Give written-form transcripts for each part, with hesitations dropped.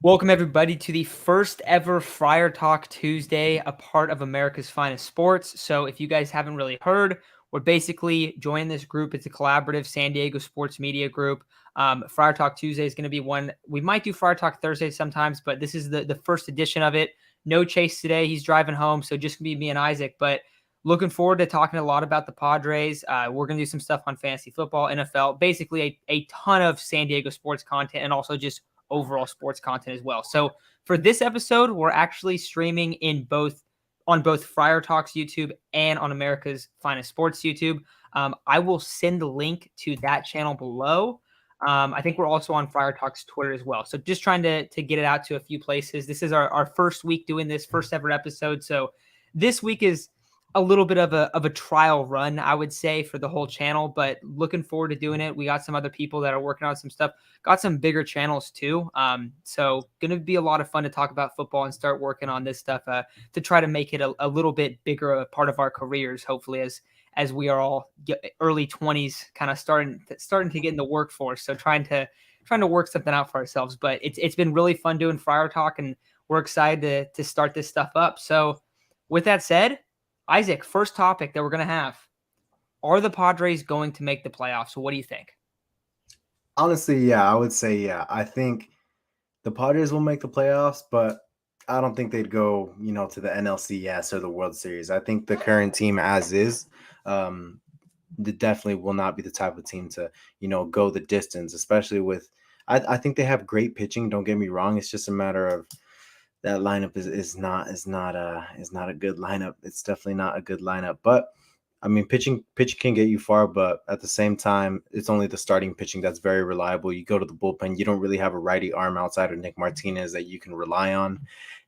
Welcome, everybody, to the first ever Friar Talk Tuesday, a part of America's Finest Sports. So, if you guys haven't really heard, we're basically joining this group. It's a collaborative San Diego sports media group. Friar Talk Tuesday is going to be one. We might do Friar Talk Thursday sometimes, but this is the first edition of it. No Chase today. He's driving home, so just going to be me and Isaac. But looking forward to talking a lot about the Padres. We're going to do some stuff on fantasy football, NFL, basically a ton of San Diego sports content, and also just overall sports content as well. So for this episode, we're actually streaming on both Friar Talks YouTube and on America's Finest Sports YouTube. I will send the link to that channel below. I think we're also on Friar Talks Twitter as well. So just trying to get it out to a few places. This is our first week doing this, first ever episode. So this week is a little bit of a trial run, I would say, for the whole channel, but looking forward to doing it. We got some other people that are working on some stuff, got some bigger channels too. So going to be a lot of fun to talk about football and start working on this stuff to try to make it a little bit bigger a part of our careers, hopefully, as we are all early 20s, kind of starting to get in the workforce. So trying to work something out for ourselves, but it's been really fun doing Friar Talk, and we're excited to start this stuff up. So with that said, Isaac, first topic that we're going to have, are the Padres going to make the playoffs? What do you think? Honestly, yeah, I would say, yeah. I think the Padres will make the playoffs, but I don't think they'd go, to the NLCS or the World Series. I think the current team as is, definitely will not be the type of team to, go the distance, especially with, I think they have great pitching. Don't get me wrong. It's just a matter of that lineup is not a good lineup. It's definitely not a good lineup. But I mean, pitching can get you far, but at the same time, it's only the starting pitching that's very reliable. You go to the bullpen, you don't really have a righty arm outside of Nick Martinez that you can rely on,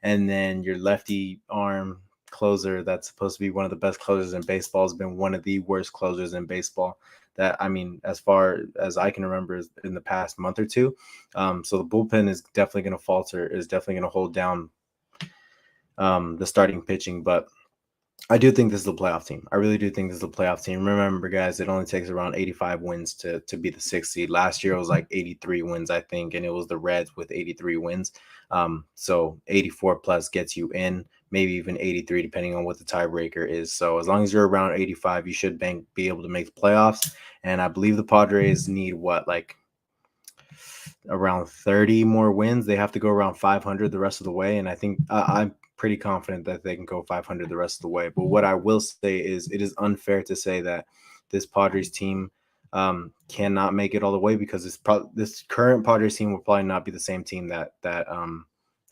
and then your lefty arm closer that's supposed to be one of the best closers in baseball has been one of the worst closers in baseball. That, I mean, as far as I can remember, in the past month or two. So the bullpen is definitely going to falter, is definitely going to hold down the starting pitching. But I do think this is a playoff team. I really do think this is a playoff team. Remember, guys, it only takes around 85 wins to be the sixth seed. Last year, it was like 83 wins, I think, and it was the Reds with 83 wins. So 84 plus gets you in, maybe even 83, depending on what the tiebreaker is. So as long as you're around 85, you should be able to make the playoffs. And I believe the Padres need around 30 more wins. They have to go around 500 the rest of the way. And I think I'm pretty confident that they can go 500 the rest of the way. But what I will say is it is unfair to say that this Padres team cannot make it all the way, because this current Padres team will probably not be the same team that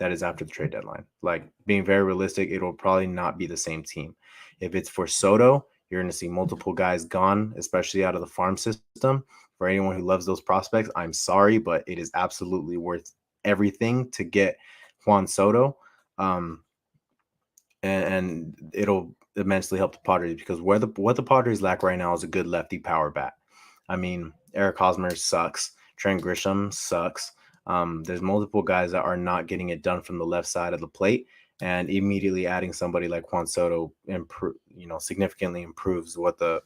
is after the trade deadline. Like, being very realistic, it will probably not be the same team. If it's for Soto, you're going to see multiple guys gone, especially out of the farm system. For anyone who loves those prospects, I'm sorry, but it is absolutely worth everything to get Juan Soto. And it'll immensely help the Padres, because what the Padres lack right now is a good lefty power bat. I mean, Eric Hosmer sucks. Trent Grisham sucks. There's multiple guys that are not getting it done from the left side of the plate, and immediately adding somebody like Juan Soto significantly improves that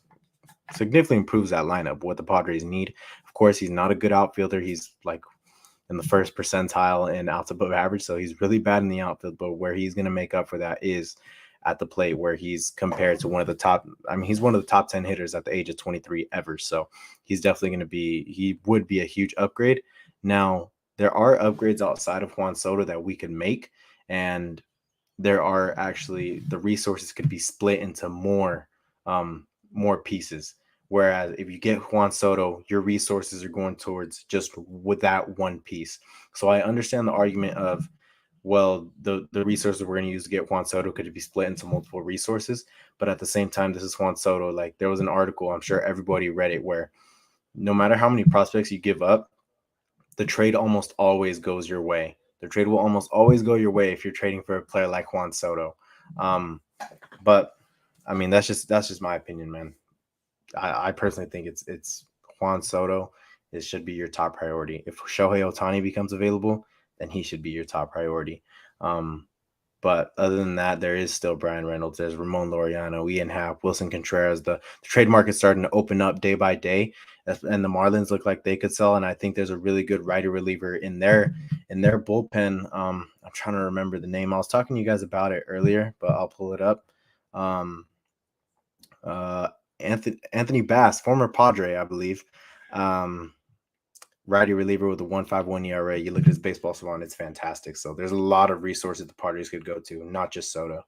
lineup, what the Padres need. Of course, he's not a good outfielder. He's like in the first percentile in outs above average, so he's really bad in the outfield. But where he's going to make up for that is at the plate, where he's compared to one of the top. I mean, he's one of the top 10 hitters at the age of 23 ever. So he's definitely going to be. He would be a huge upgrade. Now, there are upgrades outside of Juan Soto that we can make, and there are actually the resources could be split into more pieces. Whereas if you get Juan Soto, your resources are going towards just with that one piece. So I understand the argument of, well, the resources we're going to use to get Juan Soto could be split into multiple resources. But at the same time, this is Juan Soto. Like, there was an article, I'm sure everybody read it, where no matter how many prospects you give up, the trade almost always goes your way. The trade will almost always go your way if you're trading for a player like Juan Soto. But I mean, that's just my opinion, man. I personally think it's Juan Soto. It should be your top priority. If Shohei Ohtani becomes available, then he should be your top priority. But other than that, there is still Brian Reynolds. There's Ramon Laureano, Ian Happ, Wilson Contreras. The trade market's starting to open up day by day, and the Marlins look like they could sell. And I think there's a really good righty reliever in their in their bullpen. I'm trying to remember the name. I was talking to you guys about it earlier, but I'll pull it up. Anthony Bass, former Padre, I believe. Righty reliever with a 1.51 ERA. You look at his baseball salon, it's fantastic. So there's a lot of resources the Padres could go to, not just Soto.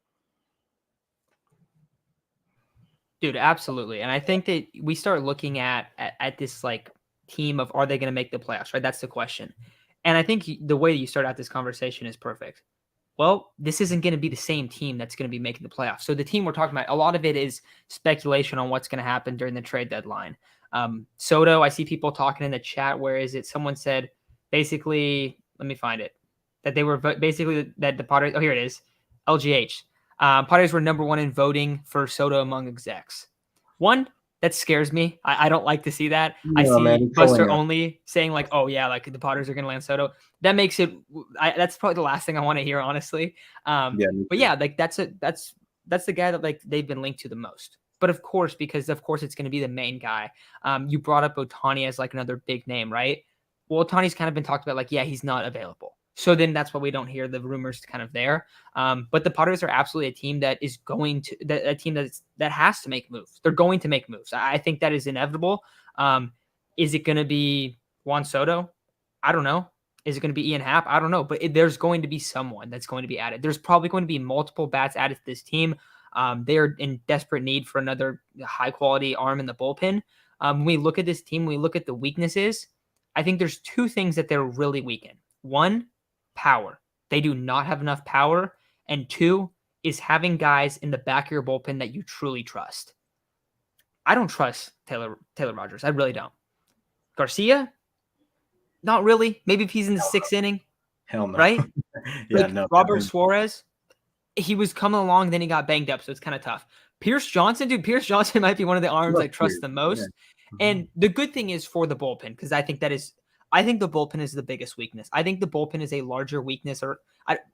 Dude, absolutely. And I think that we start looking at this like team of, are they going to make the playoffs, right? That's the question. And I think the way you start out this conversation is perfect. Well, this isn't going to be the same team that's going to be making the playoffs. So the team we're talking about, a lot of it is speculation on what's going to happen during the trade deadline. Soto, I see people talking in the chat. Where is it? Someone said basically, let me find it, that they were basically that the Padres. Oh, here it is. LGH. Padres were number one in voting for Soto among execs. One, that scares me. I don't like to see that. I see Buster Only saying like, oh yeah, like the Padres are going to land Soto. That makes it, that's probably the last thing I want to hear, honestly. But yeah, like that's the guy that like they've been linked to the most. But of course, because of course it's going to be the main guy. You brought up Ohtani as like another big name, right? Well, Ohtani's kind of been talked about like, yeah, he's not available. So then that's why we don't hear the rumors kind of there. But the Padres are absolutely a team that is going to, a team that has to make moves. They're going to make moves. I think that is inevitable. Is it going to be Juan Soto? I don't know. Is it going to be Ian Happ? I don't know. But there's going to be someone that's going to be added. There's probably going to be multiple bats added to this team. They are in desperate need for another high-quality arm in the bullpen. When we look at this team, when we look at the weaknesses, I think there's two things that they're really weak in. One, power. They do not have enough power. And two is having guys in the back of your bullpen that you truly trust. I don't trust Taylor Rogers. I really don't. Garcia? Not really. Maybe if he's in the sixth inning. Hell no. Right? Yeah, like no. Robert Suarez, he was coming along, then he got banged up, so it's kind of tough. Pierce Johnson might be one of the arms I trust the most. Yeah. And the good thing is for the bullpen, because I think the bullpen is the biggest weakness. I think the bullpen is a larger weakness,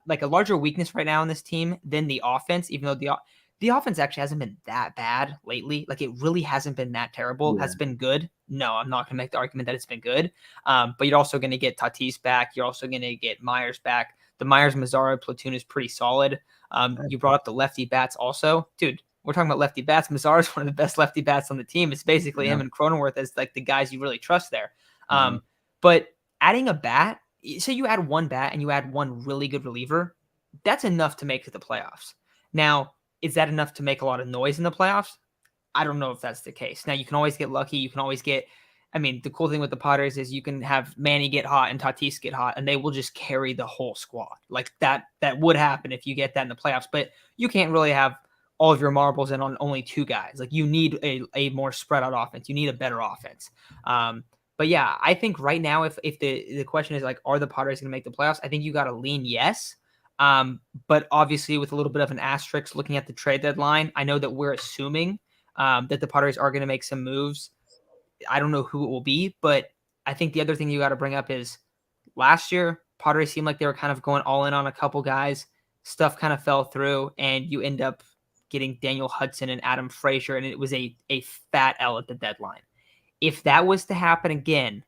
like a larger weakness right now in this team than the offense, even though the offense actually hasn't been that bad lately. Like it really hasn't been that terrible. Has been good. No, I'm not going to make the argument that it's been good. But you're also going to get Tatis back. You're also going to get Myers back. The Myers-Mazzaro platoon is pretty solid. You brought up the lefty bats also. Dude, we're talking about lefty bats. Mazzaro is one of the best lefty bats on the team. It's basically him and Cronenworth as like the guys you really trust there. But adding a bat, say you add one bat and you add one really good reliever, that's enough to make it to the playoffs. Now, is that enough to make a lot of noise in the playoffs? I don't know if that's the case. Now, you can always get lucky. You can always get, I mean, the cool thing with the Padres is you can have Manny get hot and Tatis get hot, and they will just carry the whole squad. Like that would happen if you get that in the playoffs, but you can't really have all of your marbles in on only two guys. Like you need a more spread out offense. You need a better offense. But yeah, I think right now, if the question is like, are the Padres going to make the playoffs? I think you got to lean yes. But obviously with a little bit of an asterisk looking at the trade deadline, I know that we're assuming that the Padres are going to make some moves. I don't know who it will be, but I think the other thing you got to bring up is last year, Padres seemed like they were kind of going all in on a couple guys. Stuff kind of fell through, and you end up getting Daniel Hudson and Adam Frazier, and it was a fat L at the deadline. If that was to happen again,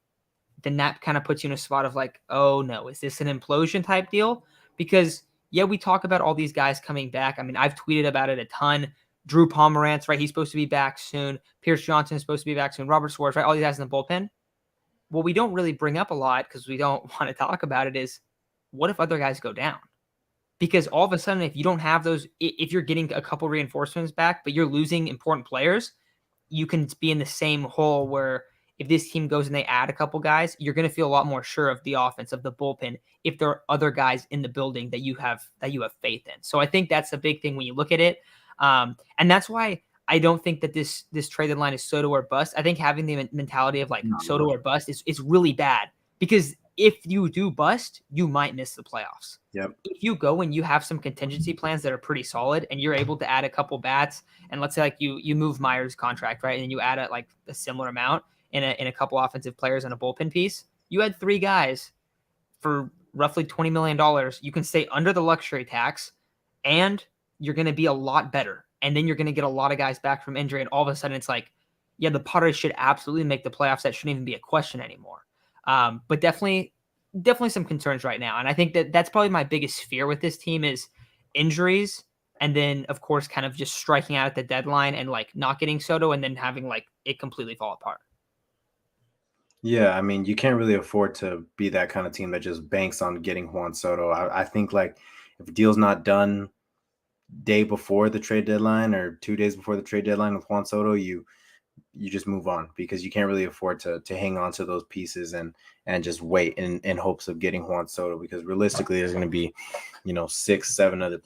then that kind of puts you in a spot of like, oh no, is this an implosion type deal? Because yeah, we talk about all these guys coming back. I mean, I've tweeted about it a ton. Drew Pomerantz, right? He's supposed to be back soon. Pierce Johnson is supposed to be back soon. Robert Suarez, right? All these guys in the bullpen. What we don't really bring up a lot because we don't want to talk about it is what if other guys go down? Because all of a sudden, if you don't have those, if you're getting a couple reinforcements back, but you're losing important players, you can be in the same hole where if this team goes and they add a couple guys, you're going to feel a lot more sure of the offense, of the bullpen, if there are other guys in the building that you have faith in. So I think that's a big thing when you look at it. And that's why I don't think that this trade deadline is Soto or bust. I think having the mentality of like Soto or bust is really bad, because if you do bust, you might miss the playoffs. Yep. If you go and you have some contingency plans that are pretty solid and you're able to add a couple bats, and let's say like you move Myers' contract, right? And you add a similar amount in a couple offensive players and a bullpen piece, you had three guys for roughly $20 million. You can stay under the luxury tax and you're going to be a lot better. And then you're going to get a lot of guys back from injury. And all of a sudden it's like, yeah, the Padres should absolutely make the playoffs. That shouldn't even be a question anymore. But definitely definitely some concerns right now. And I think that that's probably my biggest fear with this team is injuries. And then, of course, kind of just striking out at the deadline and like not getting Soto and then having like it completely fall apart. Yeah, I mean, you can't really afford to be that kind of team that just banks on getting Juan Soto. I think like if a deal's not done day before the trade deadline or 2 days before the trade deadline with Juan Soto, you just move on because you can't really afford to hang on to those pieces and just wait in hopes of getting Juan Soto, because realistically there's going to be 6-7 other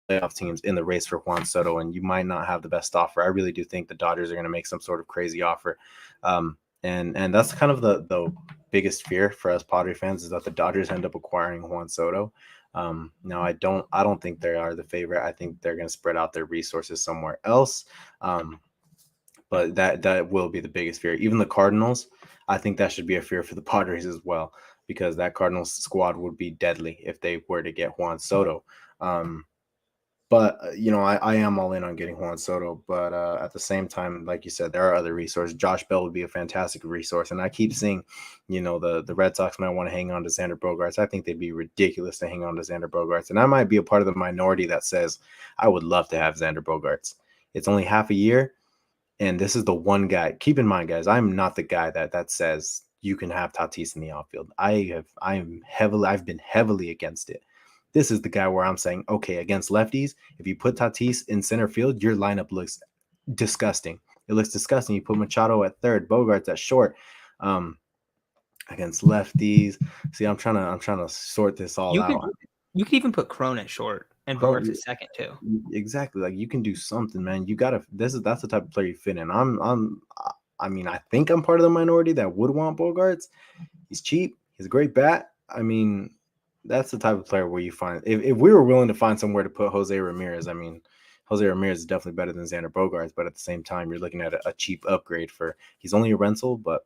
playoff teams in the race for Juan Soto, and you might not have the best offer. I really do think the Dodgers are going to make some sort of crazy offer. And that's kind of the biggest fear for us Padre fans, is that the Dodgers end up acquiring Juan Soto. Now I don't think they are the favorite. I think they're going to spread out their resources somewhere else. But that will be the biggest fear. Even the Cardinals, I think that should be a fear for the Padres as well, because that Cardinals squad would be deadly if they were to get Juan Soto. But I am all in on getting Juan Soto. But at the same time, like you said, there are other resources. Josh Bell would be a fantastic resource. And I keep seeing, the Red Sox might want to hang on to Xander Bogaerts. I think they'd be ridiculous to hang on to Xander Bogaerts. And I might be a part of the minority that says I would love to have Xander Bogaerts. It's only half a year. And this is the one guy. Keep in mind, guys, I'm not the guy that says you can have Tatis in the outfield. I've been heavily against it. This is the guy where I'm saying, okay, against lefties, if you put Tatis in center field, your lineup looks disgusting. It looks disgusting. You put Machado at third, Bogarts at short. Against lefties, see, I'm trying to sort this all out. You could even put Crone at short and Bogarts at second too. Exactly. Like, you can do something, man. That's the type of player you fit in. I mean, I think I'm part of the minority that would want Bogarts. He's cheap. He's a great bat. I mean, that's the type of player where you find, if we were willing to find somewhere to put Jose Ramirez, I mean, Jose Ramirez is definitely better than Xander Bogaerts, but at the same time, you're looking at a cheap upgrade he's only a rental, but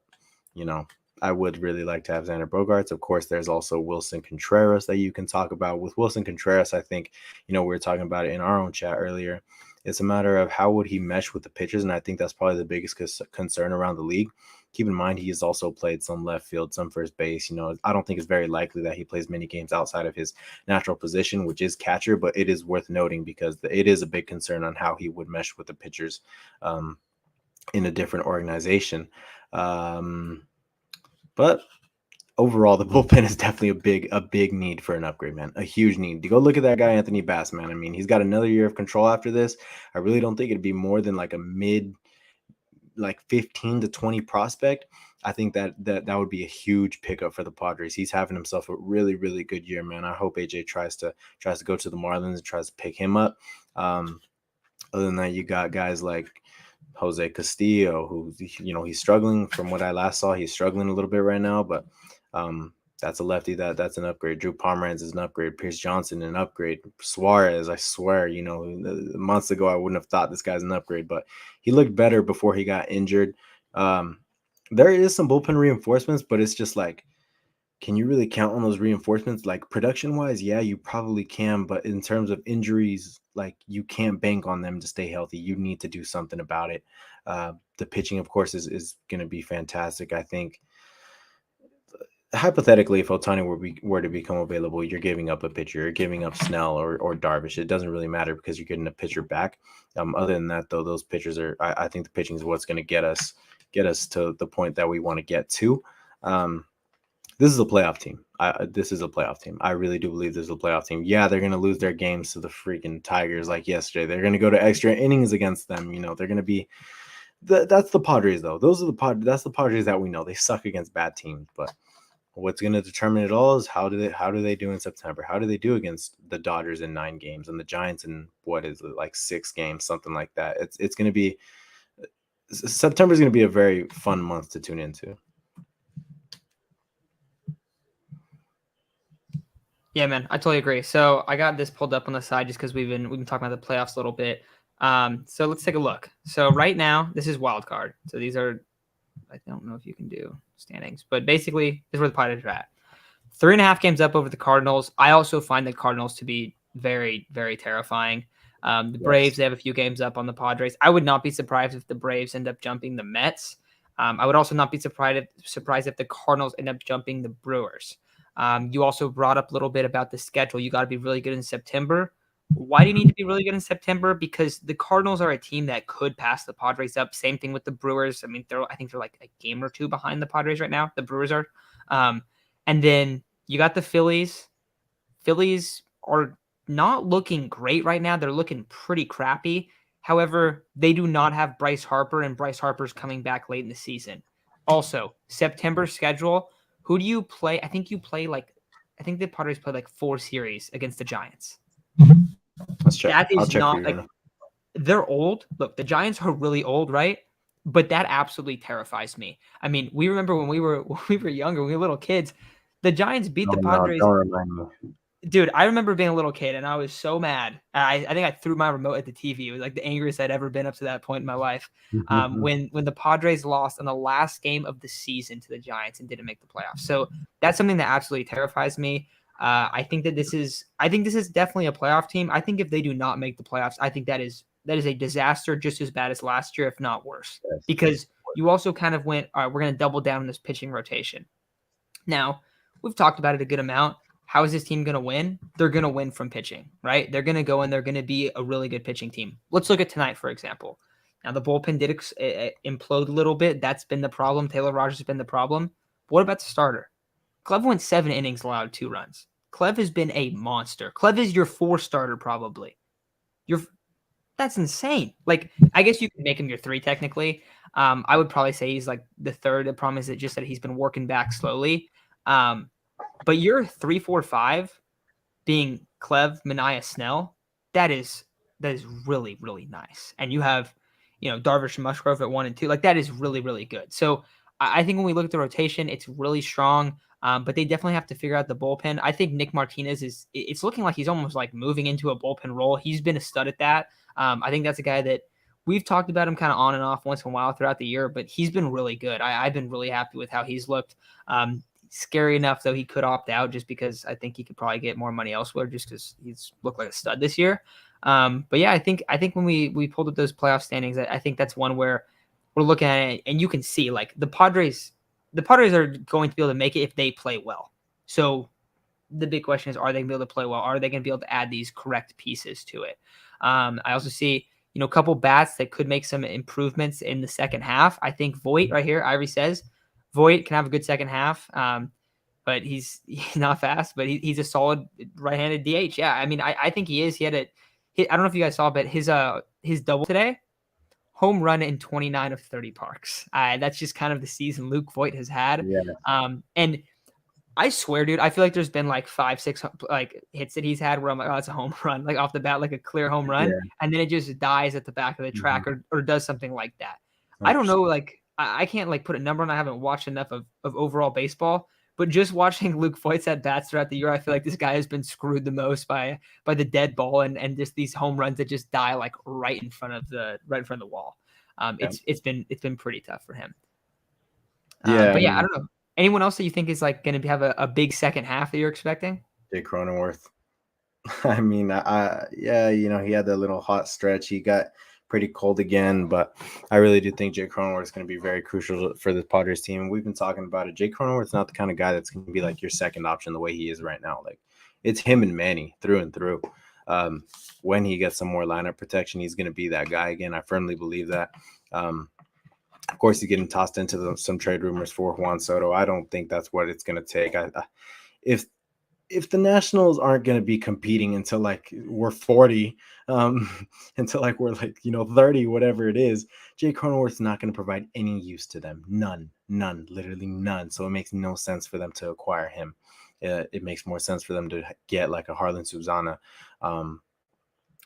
I would really like to have Xander Bogaerts. Of course, there's also Wilson Contreras that you can talk about. With Wilson Contreras, I think, we were talking about it in our own chat earlier. It's a matter of how would he mesh with the pitchers, and I think that's probably the biggest concern around the league. Keep in mind, he has also played some left field, some first base. I don't think it's very likely that he plays many games outside of his natural position, which is catcher, but it is worth noting because it is a big concern on how he would mesh with the pitchers in a different organization. But overall, the bullpen is definitely a big need for an upgrade, man. A huge need. To go look at that guy, Anthony Bass, man. I mean, he's got another year of control after this. I really don't think it'd be more than like a mid, like 15 to 20 prospect. I think that would be a huge pickup for the Padres. He's having himself a really, really good year, man. I hope AJ tries to go to the Marlins and tries to pick him up. Other than that, you got guys like Jose Castillo, who, he's struggling. From what I last saw, he's struggling a little bit right now, but that's a lefty. That's an upgrade. Drew Pomeranz is an upgrade. Pierce Johnson, an upgrade. Suarez, I swear, months ago I wouldn't have thought this guy's an upgrade, but he looked better before he got injured. There is some bullpen reinforcements, but it's just like, can you really count on those reinforcements? Like, production wise, yeah, you probably can, but in terms of injuries, like, you can't bank on them to stay healthy. You need to do something about it. The pitching, of course, is going to be fantastic. I think hypothetically, if Ohtani were to become available, you're giving up a pitcher, you're giving up Snell or Darvish. It doesn't really matter because you're getting a pitcher back. Other than that, though, those pitchers I think the pitching is what's going to get us to the point that we want to get to. This is a playoff team. This is a playoff team. I really do believe this is a playoff team. Yeah, they're going to lose their games to the freaking Tigers like yesterday. They're going to go to extra innings against them. They're going to be. That's the Padres, though. That's the Padres that we know. They suck against bad teams, but what's going to determine it all is how do they do in September? How do they do against the Dodgers in 9 games and the Giants in what is it, like 6 games, something like that? It's going to be September is going to be a very fun month to tune into. Yeah, man, I totally agree. So I got this pulled up on the side just because we've been talking about the playoffs a little bit. So let's take a look. So right now, this is wild card. So these are, I don't know if you can do standings, but basically this is where the Padres are at. 3.5 games up over the Cardinals. I also find the Cardinals to be very, very terrifying. The Braves, they have a few games up on the Padres. I would not be surprised if the Braves end up jumping the Mets. I would also not be surprised if the Cardinals end up jumping the Brewers. You also brought up a little bit about the schedule. You got to be really good in September. Why do you need to be really good in September? Because the Cardinals are a team that could pass the Padres up. Same thing with the Brewers. I mean, I think they're like a game or two behind the Padres right now. The Brewers are. And then you got the Phillies. Phillies are not looking great right now. They're looking pretty crappy. However, they do not have Bryce Harper, and Bryce Harper's coming back late in the season. Also, September schedule. Who do you play? I think the Padres play like 4 series against the Giants. Let's check. That I'll is check for not you. like they're old. Look, the Giants are really old, right? But that absolutely terrifies me. I mean, we remember when we were younger, when we were little kids, the Giants beat the No, Padres. don't remind me. Dude, I remember being a little kid and I was so mad. I think I threw my remote at the TV. It was like the angriest I'd ever been up to that point in my life. When the Padres lost in the last game of the season to the Giants and didn't make the playoffs. So that's something that absolutely terrifies me. I think this is definitely a playoff team. I think if they do not make the playoffs, I think that is a disaster, just as bad as last year, if not worse. Yes. Because you also kind of went, all right, we're going to double down on this pitching rotation. Now, we've talked about it a good amount. How is this team going to win? They're going to win from pitching, right? They're going to go and they're going to be a really good pitching team. Let's look at tonight, for example. Now, the bullpen did implode a little bit. That's been the problem. Taylor Rogers has been the problem. But what about the starter? Clev went 7 innings, allowed 2 runs. Clev has been a monster. Clev is your 4 starter, probably. That's insane. Like, I guess you can make him your 3 technically. I would probably say he's like the 3rd. The problem is that he's been working back slowly. But your 3, 4, 5 being Clev, Manaea, Snell, that is really, really nice. And you have, Darvish and Musgrove at 1 and 2. Like, that is really, really good. So I think when we look at the rotation, it's really strong. But they definitely have to figure out the bullpen. I think Nick Martinez it's looking like he's almost like moving into a bullpen role. He's been a stud at that. I think that's a guy that we've talked about him kind of on and off once in a while throughout the year, but he's been really good. I've been really happy with how he's looked. Scary enough, though, he could opt out just because I think he could probably get more money elsewhere just because he's looked like a stud this year. But yeah, I think when we pulled up those playoff standings, I think that's one where we're looking at it and you can see like the Padres are going to be able to make it if they play well. So the big question is, are they going to be able to play well? Are they going to be able to add these correct pieces to it? I also see, a couple bats that could make some improvements in the second half. I think Voit right here, Ivory says, Voit can have a good second half, but he's not fast, but he's a solid right-handed DH. Yeah, I mean, I think he is. He had I don't know if you guys saw, but his double today, home run in 29 of 30 parks. That's just kind of the season Luke Voit has had. Yeah. And I swear, dude, I feel like there's been like 5, 6 like hits that he's had where I'm like, oh, it's a home run, like off the bat, like a clear home run, Yeah. and then it just dies at the back of the track or does something like that. 100%. I don't know, like I can't like put a number on. I haven't watched enough of overall baseball, but just watching Luke Voit's at bats throughout the year, I feel like this guy has been screwed the most by the dead ball and just these home runs that just die like right in front of the wall. It's been pretty tough for him. Yeah, but yeah, I don't know. Anyone else that you think is like going to have a big second half that you're expecting? Jake Cronenworth. I mean, yeah, he had that little hot stretch. He got pretty cold again, but I really do think Jake Cronenworth is going to be very crucial for the Padres team. We've been talking about it. Jake Cronenworth's not the kind of guy that's going to be like your second option the way he is right now. Like, it's him and Manny through and through. When he gets some more lineup protection, he's going to be that guy again. I firmly believe that. Of course, he's getting tossed into some trade rumors for Juan Soto. I don't think that's what it's going to take. If the Nationals aren't going to be competing until like we're 40, until like we're like 30, whatever it is, Jake Cronenworth's not going to provide any use to them. None, literally none. So it makes no sense for them to acquire him. It makes more sense for them to get like a Harlan Suzana,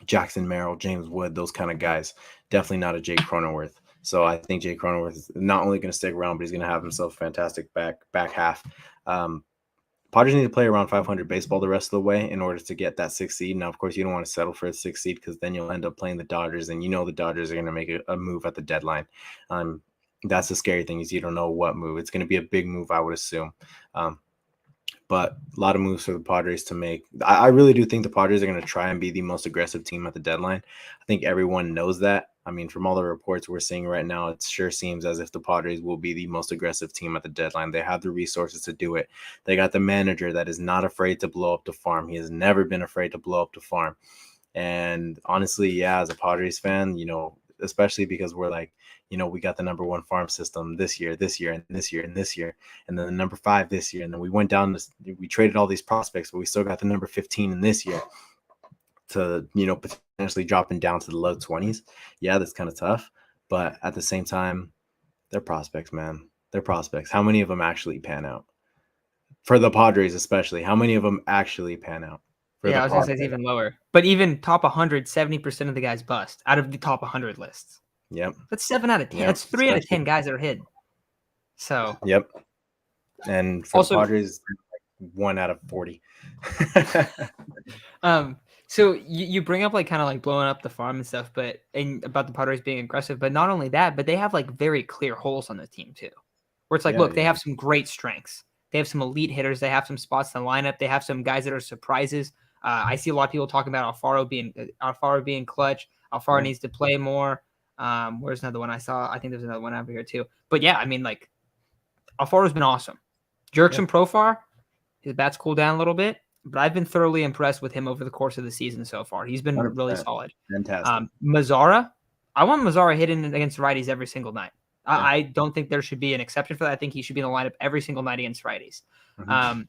Jackson Merrill, James Wood, those kind of guys. Definitely not a Jake Cronenworth. So I think Jake Cronenworth is not only going to stick around, but he's going to have himself a fantastic back half. Padres need to play around 500 baseball the rest of the way in order to get that 6th seed. Now, of course, you don't want to settle for a 6th seed because then you'll end up playing the Dodgers, and the Dodgers are going to make a move at the deadline. That's the scary thing is you don't know what move. It's going to be a big move, I would assume. But a lot of moves for the Padres to make. I really do think the Padres are going to try and be the most aggressive team at the deadline. I think everyone knows that. I mean, from all the reports we're seeing right now, it sure seems as if the Padres will be the most aggressive team at the deadline. They have the resources to do it. They got the manager that is not afraid to blow up the farm. He has never been afraid to blow up the farm. And honestly, yeah, as a Padres fan, especially because we're like, we got the number 1 farm system this year, and this year, and this year, and then the number 5 this year. And then we went down this, we traded all these prospects, but we still got the number 15 in this year to, potentially dropping down to the low 20s. Yeah, that's kind of tough. But at the same time, they're prospects, man. They're prospects. How many of them actually pan out? For the Padres, especially, how many of them actually pan out? Yeah, I was going to say it's even lower. But even top 100, 70% of the guys bust out of the top 100 lists. Yep. That's 7 out of 10. Yep. That's 3 out of 10 guys that are hidden. So. Yep. And for also, the Padres, 1 out of 40. So you bring up like kind of like blowing up the farm and stuff, and about the Padres being aggressive, but not only that, but they have like very clear holes on the team too, where it's like, look, they have some great strengths. They have some elite hitters. They have some spots in the lineup. They have some guys that are surprises. I see a lot of people talking about Alfaro being clutch. Alfaro needs to play more. Where's another one I saw? I think there's another one over here too. But yeah, I mean, like, Alfaro's been awesome. Jurickson Profar, his bat's cooled down a little bit, but I've been thoroughly impressed with him over the course of the season so far. He's been 100%. Really solid. Fantastic. Mazzara, I want Mazzara hitting against righties every single night. Yeah. I don't think there should be an exception for that. I think he should be in the lineup every single night against righties. Mm-hmm.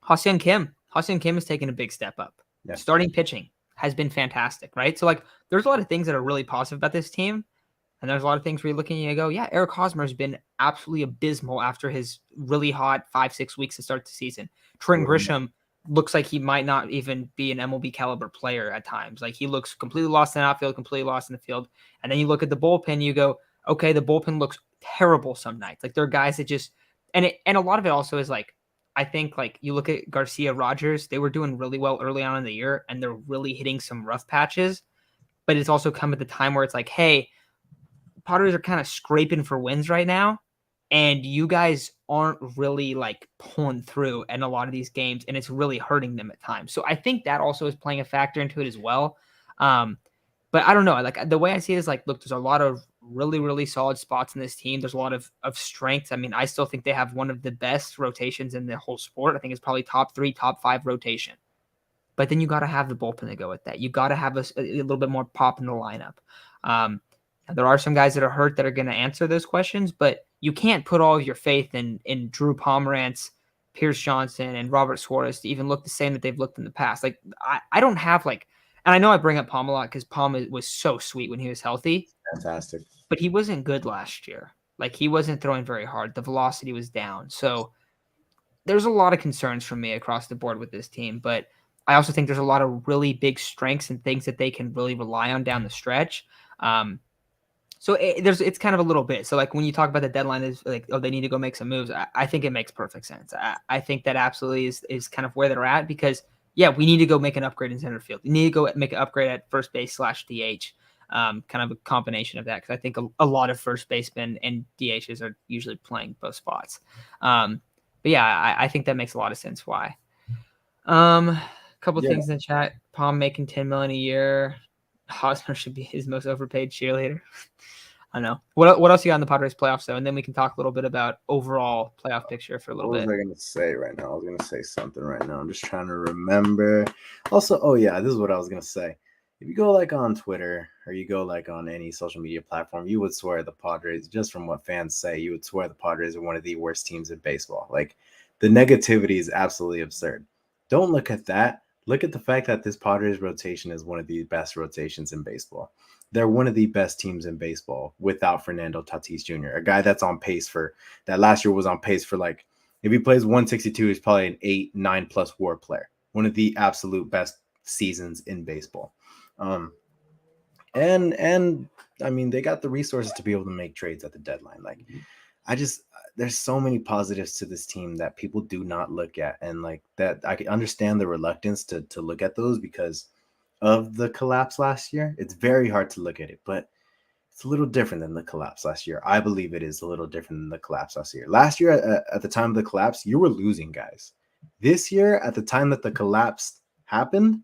Ha-Seong Kim has taken a big step up. Yeah. Starting pitching has been fantastic, right? So, like, there's a lot of things that are really positive about this team, and there's a lot of things where you're looking and you go, yeah, Eric Hosmer has been absolutely abysmal after his really hot 5-6 weeks to start the season. Trent Grisham looks like he might not even be an MLB caliber player at times. Like, he looks completely lost in the outfield, completely lost in the field. And then you look at the bullpen, you go, okay, the bullpen looks terrible some nights. Like, there are guys that just, and a lot of it also is like, I think, like, you look at Garcia, Rogers, they were doing really well early on in the year, and they're really hitting some rough patches. But it's also come at the time where it's like, hey, Padres are kind of scraping for wins right now, and you guys aren't really like pulling through in a lot of these games, and it's really hurting them at times. So I think that also is playing a factor into it as well. But I don't know. Like, the way I see it is like, look, there's a lot of really, really solid spots in this team. There's a lot of strengths. I mean, I still think they have one of the best rotations in the whole sport. I think it's probably top 3, top 5 rotation. But then you got to have the bullpen to go with that. You got to have a little bit more pop in the lineup. There are some guys that are hurt that are going to answer those questions, but you can't put all of your faith in Drew Pomerantz, Pierce Johnson, and Robert Suarez to even look the same that they've looked in the past. Like, I don't have like, and I know I bring up Palm a lot because Palm was so sweet when he was healthy. Fantastic. But he wasn't good last year. Like, he wasn't throwing very hard. The velocity was down. So there's a lot of concerns from me across the board with this team, but I also think there's a lot of really big strengths and things that they can really rely on down the stretch. So it's kind of a little bit. So, like, when you talk about the deadline is like, oh, they need to go make some moves. I think it makes perfect sense. I think that absolutely is kind of where they're at because, yeah, we need to go make an upgrade in center field. We need to go make an upgrade at first base /DH. Kind of a combination of that because I think a lot of first basemen and DHs are usually playing both spots. But yeah, I think that makes a lot of sense why. A couple of things in the chat. Palm making $10 million a year. Hosmer should be his most overpaid cheerleader. I know. What else you got in the Padres playoffs though? And then we can talk a little bit about overall playoff picture for a little bit. What was I going to say right now? I was going to say something right now. I'm just trying to remember. Also, oh yeah, this is what I was going to say. If you go like on Twitter or you go like on any social media platform, you would swear the Padres, just from what fans say, you would swear the Padres are one of the worst teams in baseball. Like, the negativity is absolutely absurd. Don't look at that. Look at the fact that this Padres rotation is one of the best rotations in baseball. They're one of the best teams in baseball without Fernando Tatis Jr., a guy that's on pace for that last year was on pace for like, if he plays 162, he's probably an 8-9+ WAR player. One of the absolute best seasons in baseball. And I mean, they got the resources to be able to make trades at the deadline. Like, there's so many positives to this team that people do not look at. And like that, I can understand the reluctance to look at those because of the collapse last year. It's very hard to look at it, but it's a little different than the collapse last year. I believe it is a little different than the collapse last year. Last year, at the time of the collapse, you were losing guys. This year, at the time that the collapse happened,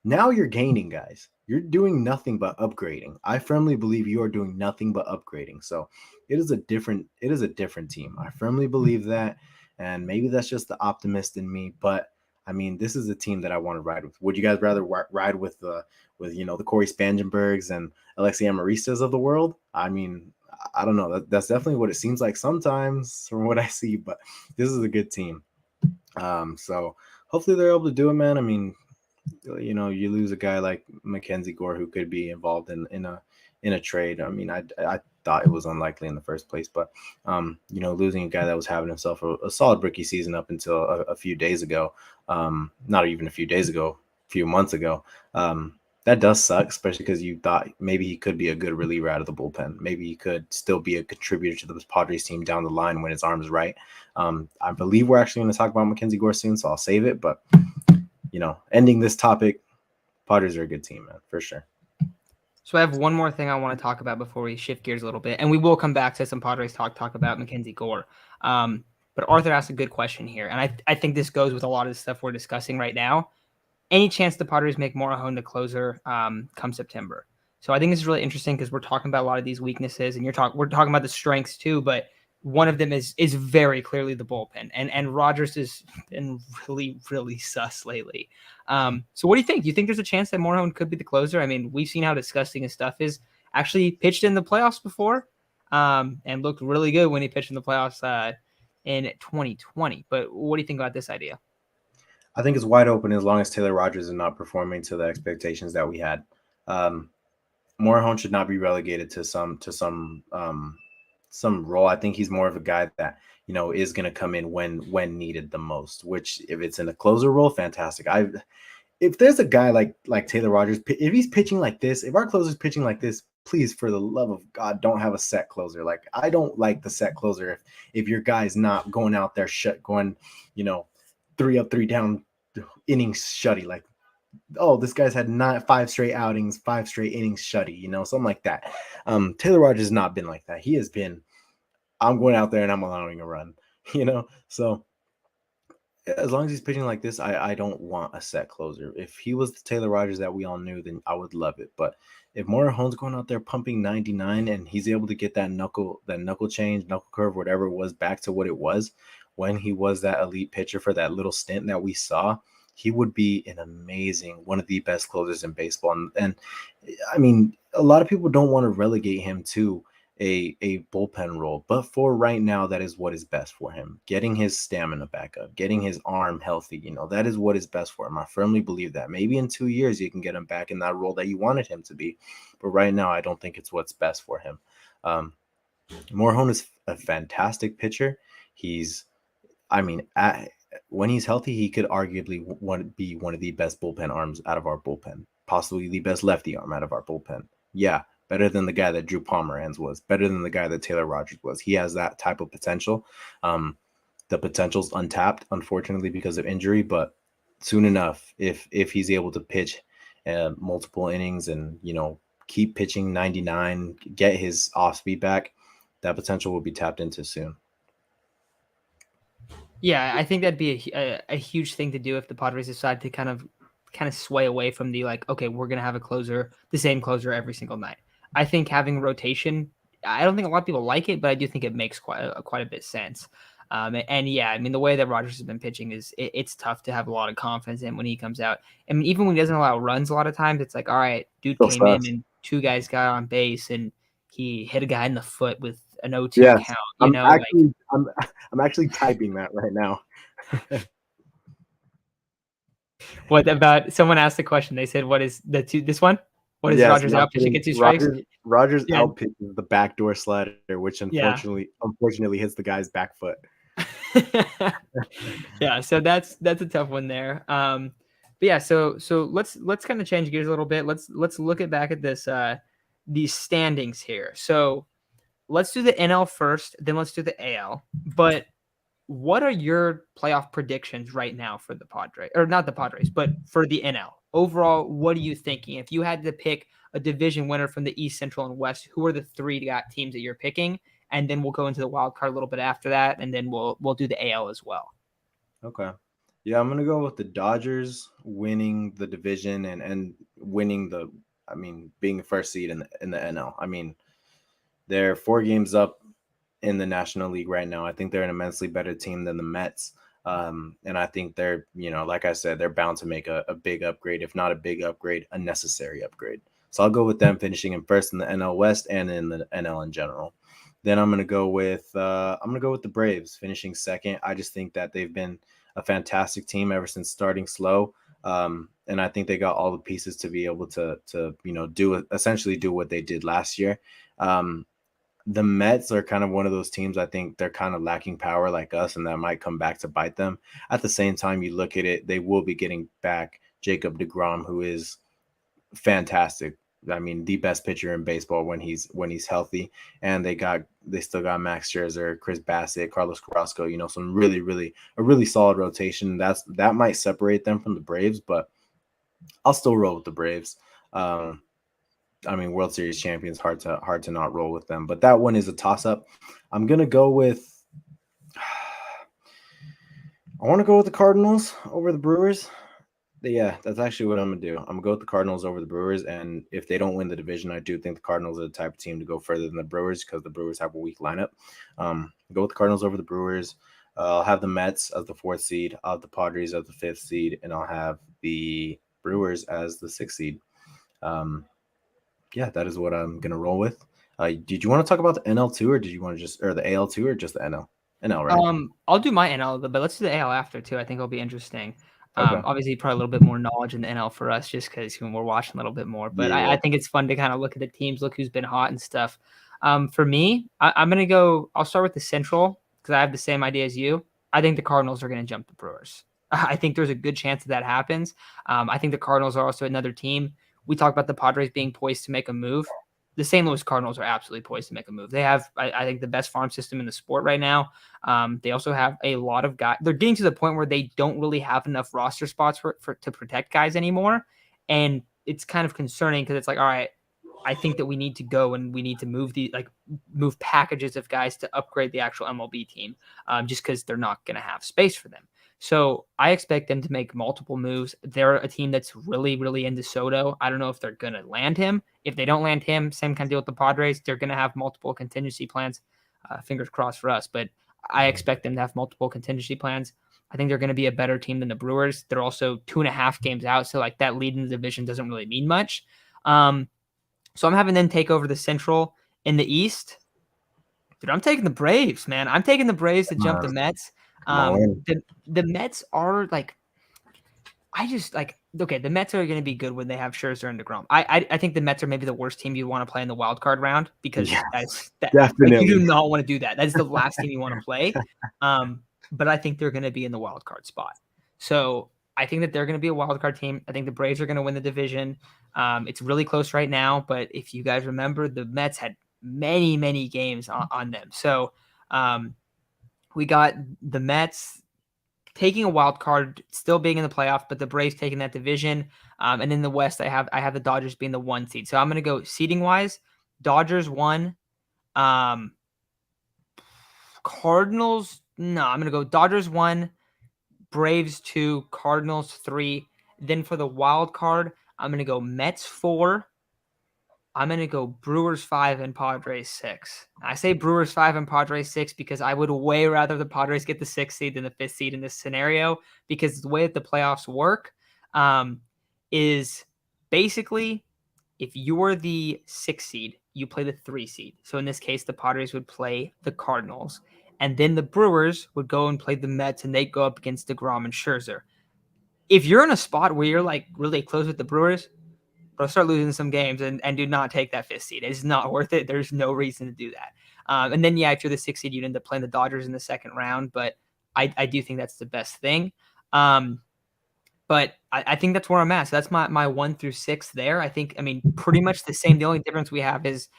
now you're gaining, guys. You're doing nothing but upgrading. I firmly believe you are doing nothing but upgrading. So it is a different team. I firmly believe that. And maybe that's just the optimist in me. But I mean, this is a team that I want to ride with. Would you guys rather ride with the Corey Spangenbergs and Alexi Amaristas of the world? I mean, I don't know. That's definitely what it seems like sometimes from what I see. But this is a good team. So hopefully they're able to do it, man. I mean, you lose a guy like Mackenzie Gore who could be involved in a trade. I mean, I thought it was unlikely in the first place, but losing a guy that was having himself a solid rookie season up until a few days ago, not even a few days ago, a few months ago, that does suck, especially because you thought maybe he could be a good reliever out of the bullpen. Maybe he could still be a contributor to the Padres team down the line when his arm's right. I believe we're actually going to talk about Mackenzie Gore soon, so I'll save it. But ending this topic, Padres are a good team, man, for sure. So I have one more thing I want to talk about before we shift gears a little bit, and we will come back to some Padres talk about Mackenzie Gore. But Arthur asked a good question here, and I think this goes with a lot of the stuff we're discussing right now. Any chance the Padres make Morejon the closer come September? So I think this is really interesting because we're talking about a lot of these weaknesses, and we're talking about the strengths too, but one of them is very clearly the bullpen, and Rogers has been really, really sus lately. So what do you think? Do you think there's a chance that Morejon could be the closer? I mean, we've seen how disgusting his stuff is. Actually pitched in the playoffs before, and looked really good when he pitched in the playoffs in 2020. But what do you think about this idea? I think it's wide open as long as Taylor Rogers is not performing to the expectations that we had. Morejon should not be relegated to some role. I think he's more of a guy that is going to come in when needed the most. Which, if it's in a closer role, fantastic. If there's a guy like Taylor Rogers, if he's pitching like this, if our closer's pitching like this, please, for the love of God, don't have a set closer. Like, I don't like the set closer if your guy's not going out there going 3 up, 3 down innings shutty. Like, oh, this guy's had 5 straight outings, 5 straight innings shutty, something like that. Taylor Rogers has not been like that. He has been, I'm going out there and I'm allowing a run, so as long as he's pitching like this, I don't want a set closer. If he was the Taylor Rogers that we all knew, then I would love it. But if Morejon's going out there pumping 99 and he's able to get that knuckle change, knuckle curve, whatever it was, back to what it was when he was that elite pitcher for that little stint that we saw, he would be one of the best closers in baseball. And I mean, a lot of people don't want to relegate him to a bullpen role, but for right now, that is what is best for him. Getting his stamina back up, getting his arm healthy, that is what is best for him. I firmly believe that. Maybe in 2 years you can get him back in that role that you wanted him to be, but right now I don't think it's what's best for him. Morejon is a fantastic pitcher. When he's healthy, he could arguably be one of the best bullpen arms out of our bullpen, possibly the best lefty arm out of our bullpen. Yeah, better than the guy that Drew Pomeranz was, better than the guy that Taylor Rogers was. He has that type of potential. The potential's untapped, unfortunately, because of injury, but soon enough, if he's able to pitch multiple innings and, keep pitching 99, get his off speed back, that potential will be tapped into soon. Yeah, I think that'd be a huge thing to do if the Padres decide to kind of sway away from the okay, we're gonna have the same closer every single night. I think having rotation, I don't think a lot of people like it, but I do think it makes quite a bit of sense. And yeah, I mean, the way that Rogers has been pitching it's tough to have a lot of confidence in when he comes out. I mean, even when he doesn't allow runs, a lot of times it's like, all right, dude came in and 2 guys got on base and he hit a guy in the foot with an 0-2 count. I'm actually typing that right now. What about someone asked the question? They said, "What is this one? What is Rogers out pitching at 2 strikes?" Rogers out pitches the backdoor slider, which unfortunately hits the guy's back foot. Yeah, so that's a tough one there. But yeah, so let's kind of change gears a little bit. Let's look back at this these standings here. So let's do the NL first, then let's do the AL. But what are your playoff predictions right now for the Padres, or not the Padres, but for the NL overall? What are you thinking? If you had to pick a division winner from the East, Central, and West, who are the 3 teams that you're picking? And then we'll go into the wild card a little bit after that, and then we'll do the AL as well. Okay. Yeah, I'm gonna go with the Dodgers winning the division and winning being first seed in the NL. I mean, they're 4 games up in the National League right now. I think they're an immensely better team than the Mets. And I think they're, like I said, they're bound to make a big upgrade, if not a big upgrade, a necessary upgrade. So I'll go with them finishing in first in the NL West and in the NL in general. Then I'm gonna go with the Braves finishing second. I just think that they've been a fantastic team ever since starting slow. And I think they got all the pieces to be able to essentially do what they did last year. The Mets are kind of one of those teams. I think they're kind of lacking power like us, and that might come back to bite them. At the same time, you look at it, they will be getting back Jacob deGrom, who is fantastic. I mean, the best pitcher in baseball when he's healthy. And they still got Max Scherzer, Chris Bassett, Carlos Carrasco. Some a really solid rotation. That might separate them from the Braves, but I'll still roll with the Braves. World Series champions, hard to not roll with them. But that one is a toss-up. I'm gonna go with. I want to go with the Cardinals over the Brewers. Yeah, that's actually what I'm gonna do. I'm gonna go with the Cardinals over the Brewers, and if they don't win the division, I do think the Cardinals are the type of team to go further than the Brewers because the Brewers have a weak lineup. Go with the Cardinals over the Brewers. I'll have the Mets as the 4th seed. I'll have the Padres as the 5th seed, and I'll have the Brewers as the 6th seed. Yeah, that is what I'm gonna roll with. Did you want to talk about the NL too, or did you want to or the AL too, or just the NL? NL, right? I'll do my NL, but let's do the AL after too. I think it'll be interesting. Okay. Obviously, probably a little bit more knowledge in the NL for us, just because we're watching a little bit more. But Yeah. I think it's fun to kind of look at the teams, look who's been hot and stuff. For me, I'm gonna go. I'll start with the Central because I have the same idea as you. I think the Cardinals are gonna jump the Brewers. I think there's a good chance that happens. I think the Cardinals are also another team. We talked about the Padres being poised to make a move. The St. Louis Cardinals are absolutely poised to make a move. They have, I think, the best farm system in the sport right now. They also have a lot of guys. They're getting to the point where they don't really have enough roster spots to protect guys anymore. And it's kind of concerning because it's like, all right, I think that we need to go and we need to move packages of guys to upgrade the actual MLB team, just because they're not going to have space for them. So I expect them to make multiple moves. They're a team that's really, really into Soto. I don't know if they're going to land him. If they don't land him, same kind of deal with the Padres. They're going to have multiple contingency plans. Fingers crossed for us. But I expect them to have multiple contingency plans. I think they're going to be a better team than the Brewers. They're also 2.5 games out. So like that lead in the division doesn't really mean much. So I'm having them take over the Central. In the East, dude, I'm taking the Braves, man. I'm taking the Braves to jump the Mets. The Mets are like, the Mets are going to be good when they have Scherzer and DeGrom. I think the Mets are maybe the worst team you want to play in the wild card round because definitely you do not want to do that. That's the last team you want to play. But I think they're going to be in the wild card spot. So I think that they're going to be a wild card team. I think the Braves are going to win the division. It's really close right now, but if you guys remember, the Mets had many, many games on them. So we got the Mets taking a wild card, still being in the playoff, but the Braves taking that division. And in the West, I have the Dodgers being the 1 seed. So I'm going to go seeding wise. Dodgers 1. Cardinals. No, I'm going to go Dodgers 1, Braves 2, Cardinals 3. Then for the wild card, I'm going to go Mets 4. I'm going to go Brewers 5 and Padres 6. I say Brewers 5 and Padres 6 because I would way rather the Padres get the 6th seed than the 5th seed in this scenario, because the way that the playoffs work is basically if you're the 6th seed, you play the 3 seed. So in this case, the Padres would play the Cardinals. And then the Brewers would go and play the Mets, and they'd go up against DeGrom and Scherzer. If you're in a spot where you're like really close with the Brewers, bro, start losing some games and do not take that 5th seed. It's not worth it. There's no reason to do that. And then, if you're the 6th seed, you'd end up playing the Dodgers in the second round. But I do think that's the best thing. But I think that's where I'm at. So that's my 1 through 6 there. I think, pretty much the same. The only difference we have is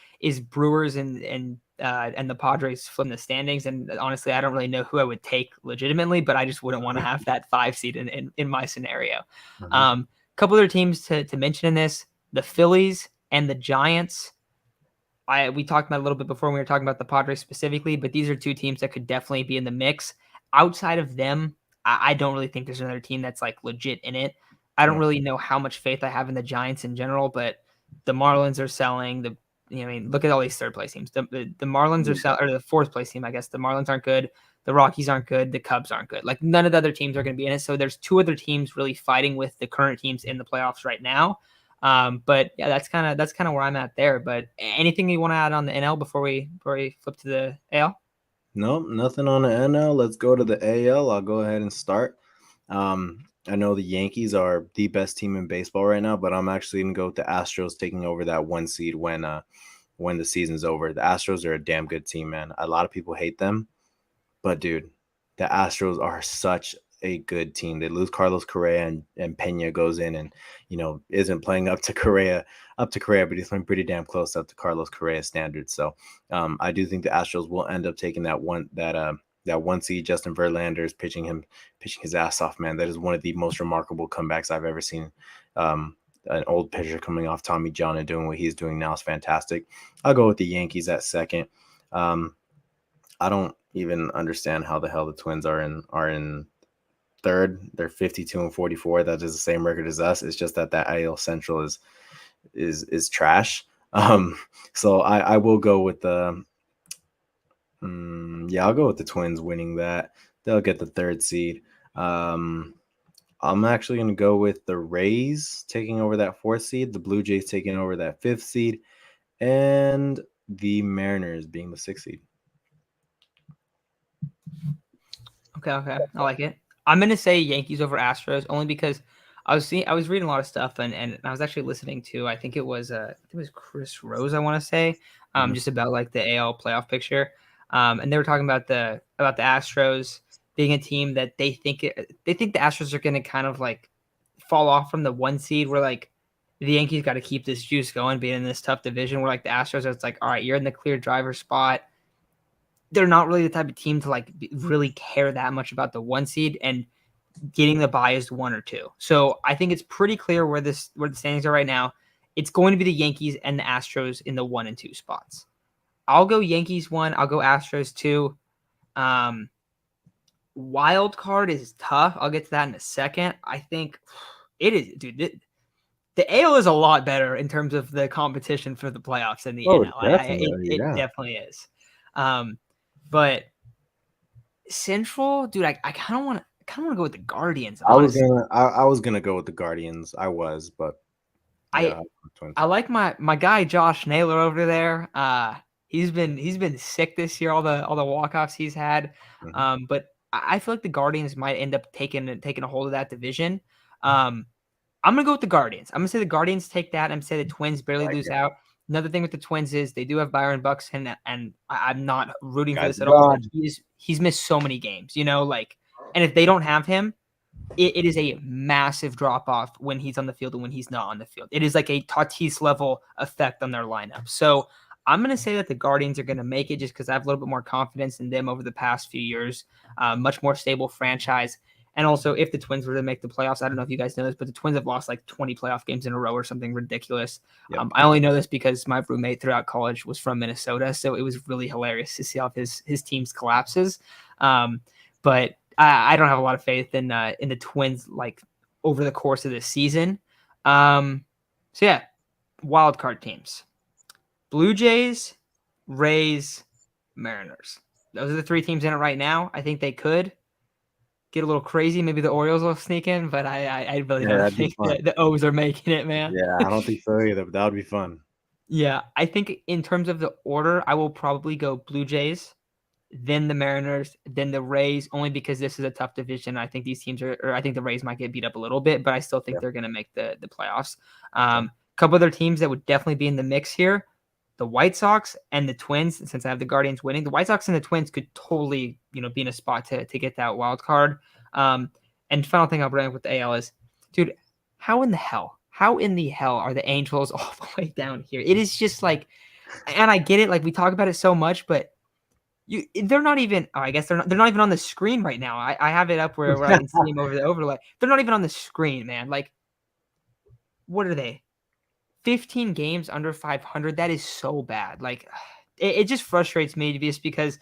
Brewers and the Padres from the standings. And honestly, I don't really know who I would take legitimately, but I just wouldn't want to have that 5 seed in my scenario. Mm-hmm. Couple other teams to mention in this: the Phillies and the Giants. We talked about a little bit before when we were talking about the Padres specifically, but these are 2 teams that could definitely be in the mix. Outside of them, I don't really think there's another team that's like legit in it. I don't really know how much faith I have in the Giants in general, but the Marlins are selling. I mean, look at all these third place teams. The Marlins are selling, or the fourth place team, I guess. The Marlins aren't good. The Rockies aren't good. The Cubs aren't good. Like none of the other teams are going to be in it. So there's two other teams really fighting with the current teams in the playoffs right now. But yeah, that's kind of where I'm at there. But anything you want to add on the NL before we flip to the AL? No, nothing on the NL. Let's go to the AL. I'll go ahead and start. I know the Yankees are the best team in baseball right now, but I'm actually gonna go with the Astros taking over that 1 seed when the season's over. The Astros are a damn good team, man. A lot of people hate them, but dude, the Astros are such a good team. They lose Carlos Correa, and Pena goes in and isn't playing up to Correa, but he's playing pretty damn close up to Carlos Correa standards. So I do think the Astros will end up taking that 1 seed. Justin Verlander is pitching his ass off, man. That is one of the most remarkable comebacks I've ever seen. An old pitcher coming off Tommy John and doing what he's doing now is fantastic. I'll go with the Yankees at second. I don't even understand how the hell the Twins are in third. They're 52-44. That is the same record as us. It's just that AL Central is trash. So I will go with the I'll go with the Twins winning that. They'll get the 3rd seed. I'm actually going to go with the Rays taking over that 4th seed, the Blue Jays taking over that 5th seed, and the Mariners being the 6th seed. Okay, I like it. I'm gonna say Yankees over Astros only because I was reading a lot of stuff and I was actually listening to, I think it was Chris Rose, I want to say, just about like the AL playoff picture, and they were talking about the Astros being a team that they think the Astros are gonna kind of like fall off from the 1 seed, where like the Yankees got to keep this juice going, being in this tough division, where like the Astros, it's like, all right, you're in the clear driver's spot. They're not really the type of team to like really care that much about the 1 seed and getting the biased 1 or 2. So I think it's pretty clear where the standings are right now. It's going to be the Yankees and the Astros in the 1 and 2 spots. I'll go Yankees 1. I'll go Astros 2. Wild card is tough. I'll get to that in a second. I think it is, dude. The AL is a lot better in terms of the competition for the playoffs than the NL. It definitely is. But Central, dude, I kind of want to go with the Guardians. I was gonna go with the Guardians. But yeah, I like my guy Josh Naylor over there. He's been sick this year. All the walk-offs he's had. But I feel like the Guardians might end up taking a hold of that division. I'm gonna go with the Guardians. I'm gonna say the Guardians take that. I'm gonna say the Twins barely lose out. Another thing with the Twins is they do have Byron Buxton, and I'm not rooting for this at all. He's missed so many games, and if they don't have him, it is a massive drop off when he's on the field and when he's not on the field. It is like a Tatis level effect on their lineup. So I'm going to say that the Guardians are going to make it just because I have a little bit more confidence in them over the past few years. Much more stable franchise. And also, if the Twins were to make the playoffs, I don't know if you guys know this, but the Twins have lost like 20 playoff games in a row or something ridiculous. Yep. I only know this because my roommate throughout college was from Minnesota, so it was really hilarious to see all of his team's collapses. But I don't have a lot of faith in the Twins like over the course of this season. So yeah, wild card teams: Blue Jays, Rays, Mariners. Those are the 3 teams in it right now. I think they could get a little crazy. Maybe the Orioles will sneak in, but I really don't think the O's are making it, man. Yeah, I don't think so either, but that would be fun. Yeah, I think in terms of the order, I will probably go Blue Jays, then the Mariners, then the Rays, only because this is a tough division. I think these teams I think the Rays might get beat up a little bit, but I still think they're going to make the playoffs. A couple other teams that would definitely be in the mix here: the White Sox and the Twins. Since I have the Guardians winning, the White Sox and the Twins could totally, be in a spot to get that wild card. And final thing I'll bring up with the AL is, dude, how in the hell are the Angels all the way down here? It is just like, and I get it, like we talk about it so much, but they're not even. Oh, I guess they're not even on the screen right now. I have it up where I can see them over the overlay. They're not even on the screen, man. Like, what are they? 15 games under 500. That is so bad. Like, it just frustrates me just because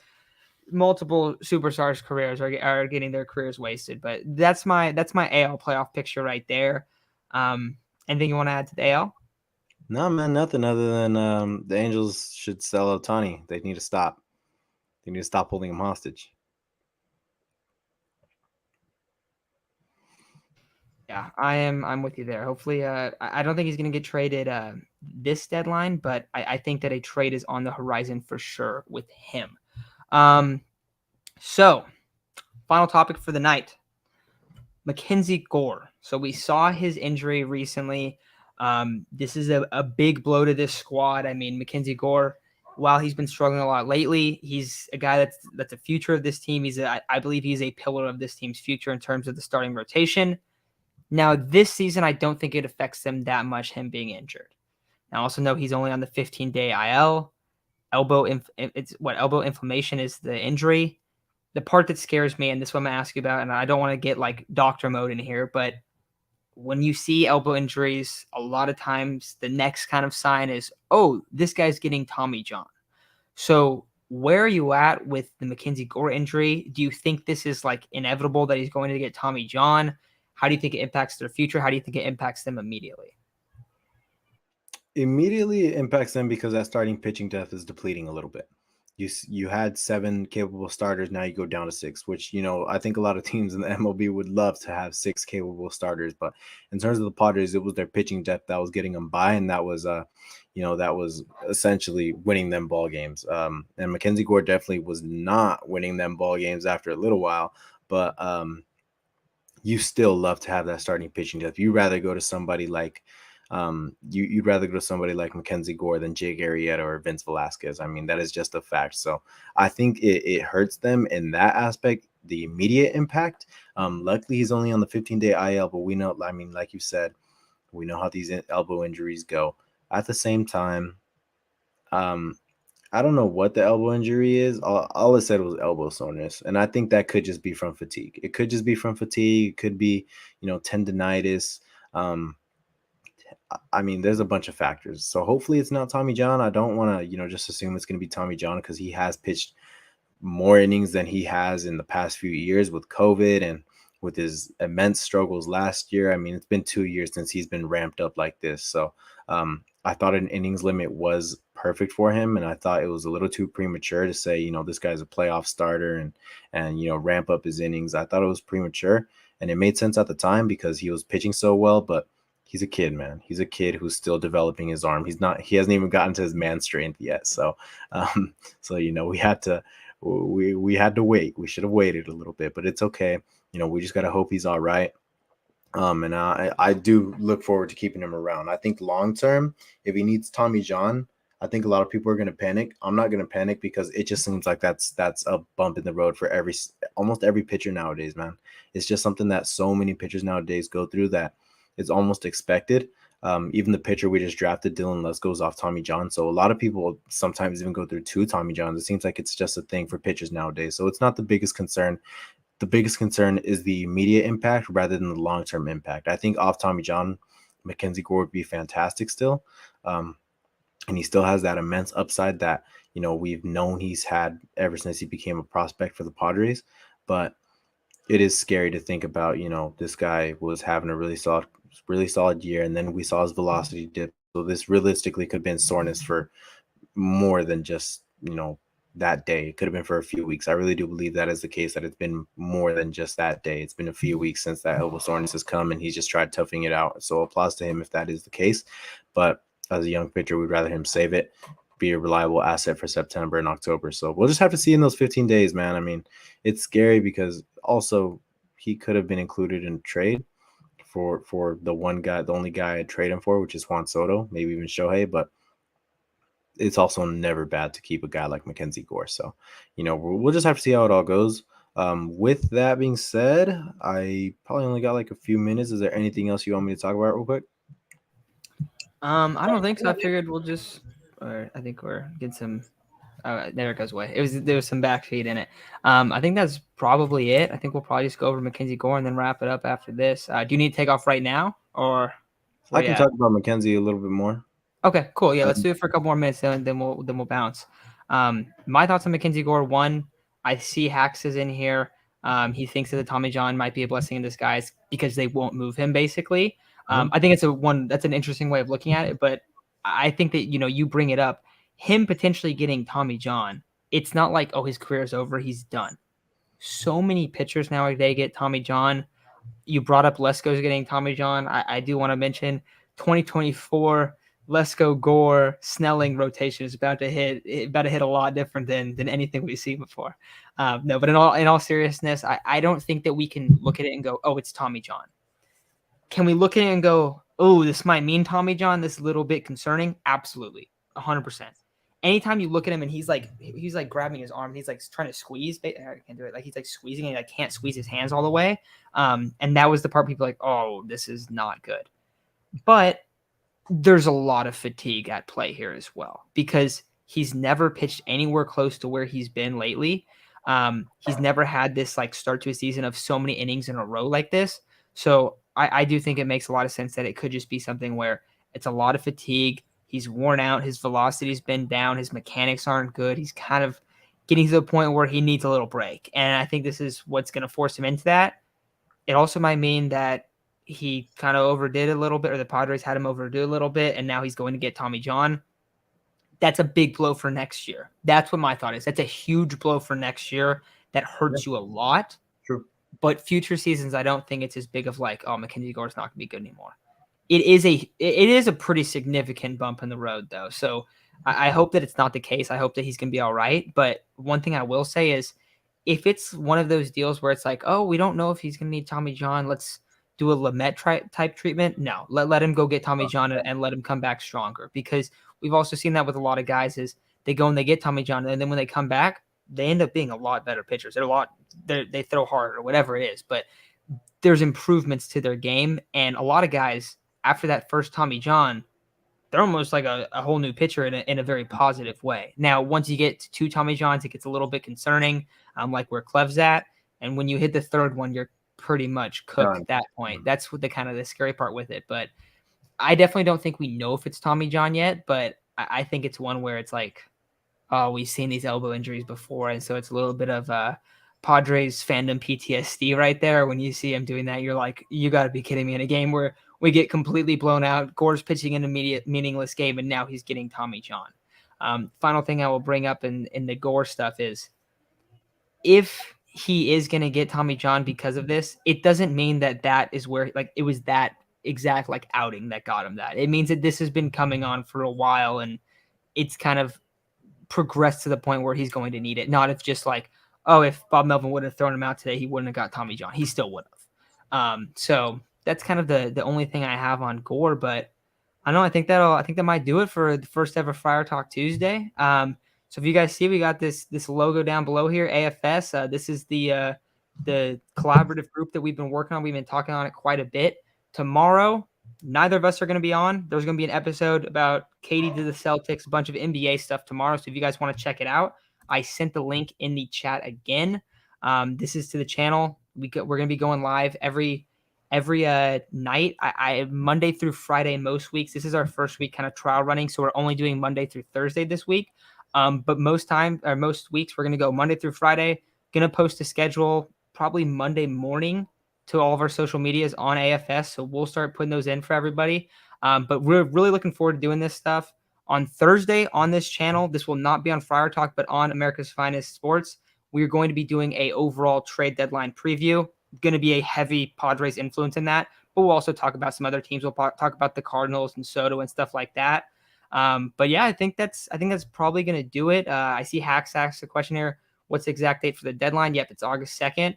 multiple superstars' careers are getting their careers wasted. But that's my AL playoff picture right there. Anything you want to add to the AL? No, man, nothing other than the Angels should sell Ohtani. They need to stop. They need to stop holding him hostage. Yeah, I'm with you there. Hopefully, I don't think he's going to get traded this deadline, but I think that a trade is on the horizon for sure with him. So, final topic for the night. Mackenzie Gore. So we saw his injury recently. This is a big blow to this squad. I mean, Mackenzie Gore, while he's been struggling a lot lately, he's a guy that's a future of this team. I believe he's a pillar of this team's future in terms of the starting rotation. Now, this season, I don't think it affects them that much, him being injured. Now, also know he's only on the 15-day IL. Elbow inflammation is the injury. The part that scares me, and this is what I'm going to ask you about, and I don't want to get like doctor mode in here, but when you see elbow injuries, a lot of times the next kind of sign is, oh, this guy's getting Tommy John. So where are you at with the Mackenzie Gore injury? Do you think this is like inevitable that he's going to get Tommy John? How do you think it impacts their future? How do you think it impacts them immediately? Immediately it impacts them because that starting pitching depth is depleting a little bit. You had 7 capable starters, now you go down to 6, which I think a lot of teams in the MLB would love to have 6 capable starters, but in terms of the Padres, it was their pitching depth that was getting them by, and that was that was essentially winning them ball games. And Mackenzie Gore definitely was not winning them ball games after a little while, but you still love to have that starting pitching depth. You'd rather go to somebody like you'd rather go to somebody like Mackenzie Gore than Jake Arrieta or Vince Velasquez. I mean, that is just a fact. So I think it hurts them in that aspect, the immediate impact. Luckily, he's only on the 15-day IL, but we know, I mean, like you said, we know how these elbow injuries go. At the same time, I don't know what the elbow injury is. All it said was elbow soreness, and I think that could just be from fatigue. It could just be from fatigue. It could be, tendonitis. I mean, there's a bunch of factors. So hopefully it's not Tommy John. I don't want to, just assume it's going to be Tommy John because he has pitched more innings than he has in the past few years with COVID and with his immense struggles last year. I mean, it's been 2 years since he's been ramped up like this. So I thought an innings limit was perfect for him. And I thought it was a little too premature to say, this guy's a playoff starter and ramp up his innings. I thought it was premature, and it made sense at the time because he was pitching so well, but he's a kid, man. He's a kid who's still developing his arm. He hasn't even gotten to his man strength yet. So, we had to wait. We should have waited a little bit, but it's okay. We just got to hope he's all right. And I do look forward to keeping him around. I think long term, if he needs Tommy John, I think a lot of people are going to panic. I'm not going to panic because it just seems like that's a bump in the road for almost every pitcher nowadays, man. It's just something that so many pitchers nowadays go through that is almost expected. Even the pitcher we just drafted, Dylan Lesko's off Tommy John. So a lot of people sometimes even go through 2 Tommy Johns. It seems like it's just a thing for pitchers nowadays. So it's not the biggest concern. The biggest concern is the immediate impact rather than the long-term impact. I think off Tommy John, Mackenzie Gore would be fantastic still. And he still has that immense upside that, we've known he's had ever since he became a prospect for the Padres. But it is scary to think about, this guy was having a really solid year, and then we saw his velocity dip. So this realistically could have been soreness for more than just, that day. It could have been for a few weeks. I really do believe that is the case, that it's been more than just that day. It's been a few weeks since that elbow soreness has come, and he's just tried toughing it out. So applause to him if that is the case. But as a young pitcher, we'd rather him save it, be a reliable asset for September and October. So we'll just have to see in those 15 days, man. I mean, it's scary because also he could have been included in a trade for the only guy I'd trade him for, which is Juan Soto, maybe even Shohei, but it's also never bad to keep a guy like Mackenzie Gore. So, we'll just have to see how it all goes. With that being said, I probably only got like a few minutes. Is there anything else you want me to talk about real quick? I don't think so. I figured we'll just, or I think we're getting some. There it goes away. There was some backfeed in it. I think that's probably it. I think we'll probably just go over Mackenzie Gore and then wrap it up after this. Do you need to take off right now, or I can talk about Mackenzie a little bit more. Okay, cool. Yeah, let's do it for a couple more minutes, then we'll bounce. My thoughts on Mackenzie Gore: one, I see Hacks is in here. He thinks that the Tommy John might be a blessing in disguise because they won't move him, basically. I think that's an interesting way of looking at it, but I think that, you bring it up, him potentially getting Tommy John. It's not like, oh, his career is over, he's done. So many pitchers nowadays get Tommy John. You brought up Lesko's getting Tommy John. I do want to mention 2024 Lesko Gore Snelling rotation is about to hit a lot different than anything we've seen before. No, but in all seriousness, I don't think that we can look at it and go, oh, it's Tommy John. Can we look at it and go, oh, this might mean Tommy John? This is a little bit concerning. Absolutely, 100%. Anytime you look at him and he's like grabbing his arm, he's like trying to squeeze. I can't do it. Like he's like squeezing and I can't squeeze his hands all the way. And that was the part people like, oh, this is not good. But there's a lot of fatigue at play here as well because he's never pitched anywhere close to where he's been lately. He's never had this like start to a season of so many innings in a row like this. So I do think it makes a lot of sense that it could just be something where it's a lot of fatigue. He's worn out. His velocity's been down. His mechanics aren't good. He's kind of getting to the point where he needs a little break. And I think this is what's going to force him into that. It also might mean that he kind of overdid a little bit, or the Padres had him overdo a little bit, and now he's going to get Tommy John. That's a big blow for next year. That's what my thought is. That's a huge blow for next year that hurts you a lot. True. But future seasons, I don't think it's as big of like, oh, Mackenzie Gore's not going to be good anymore. It is a pretty significant bump in the road, though. So I hope that it's not the case. I hope that he's going to be all right. But one thing I will say is if it's one of those deals where it's like, oh, we don't know if he's going to need Tommy John, let's do a Lamet type treatment. No, let him go get Tommy John and let him come back stronger, because we've also seen that with a lot of guys is they go and they get Tommy John, and then when they come back, they end up being a lot better pitchers. They throw harder or whatever it is, but there's improvements to their game. And a lot of guys after that first Tommy John, they're almost like a whole new pitcher in a very positive way. Now, once you get to 2 Tommy Johns, it gets a little bit concerning, like where Clev's at. And when you hit the third one, you're pretty much cooked at that point. That's what the kind of the scary part with it. But I definitely don't think we know if it's Tommy John yet, but I think it's one where it's like, oh, we've seen these elbow injuries before. And so it's a little bit of Padres fandom PTSD right there. When you see him doing that, you're like, you got to be kidding me. In a game where we get completely blown out, Gore's pitching an immediate meaningless game, and now he's getting Tommy John. Final thing I will bring up in the Gore stuff is if he is going to get Tommy John because of this, it doesn't mean that is where like it was that exact like outing that got him that. It means that this has been coming on for a while and it's kind of progressed to the point where he's going to need it. Not if just like, oh, if Bob Melvin would have thrown him out today, he wouldn't have got Tommy John. He still would have. So that's kind of the only thing I have on Gore, but I don't know. I think that might do it for the first ever Friar Talk Tuesday. So if you guys see, we got this logo down below here, AFS. This is the collaborative group that we've been working on. We've been talking on it quite a bit. Tomorrow, neither of us are going to be on. There's going to be an episode about Katie to the Celtics, a bunch of NBA stuff tomorrow. So if you guys want to check it out, I sent the link in the chat again. This is to the channel. We're going to be going live every night. I Monday through Friday most weeks. This is our first week kind of trial running, so we're only doing Monday through Thursday this week. But most weeks we're going to go Monday through Friday. Going to post a schedule probably Monday morning to all of our social medias on AFS. So we'll start putting those in for everybody. But we're really looking forward to doing this stuff on Thursday on this channel. This will not be on Friar Talk, but on America's Finest Sports. We're going to be doing a overall trade deadline preview. Going to be a heavy Padres influence in that, but we'll also talk about some other teams. We'll talk about the Cardinals and Soto and stuff like that. But yeah, I think that's probably going to do it. I see Hacks asked a question here. What's the exact date for the deadline? Yep, it's August 2nd.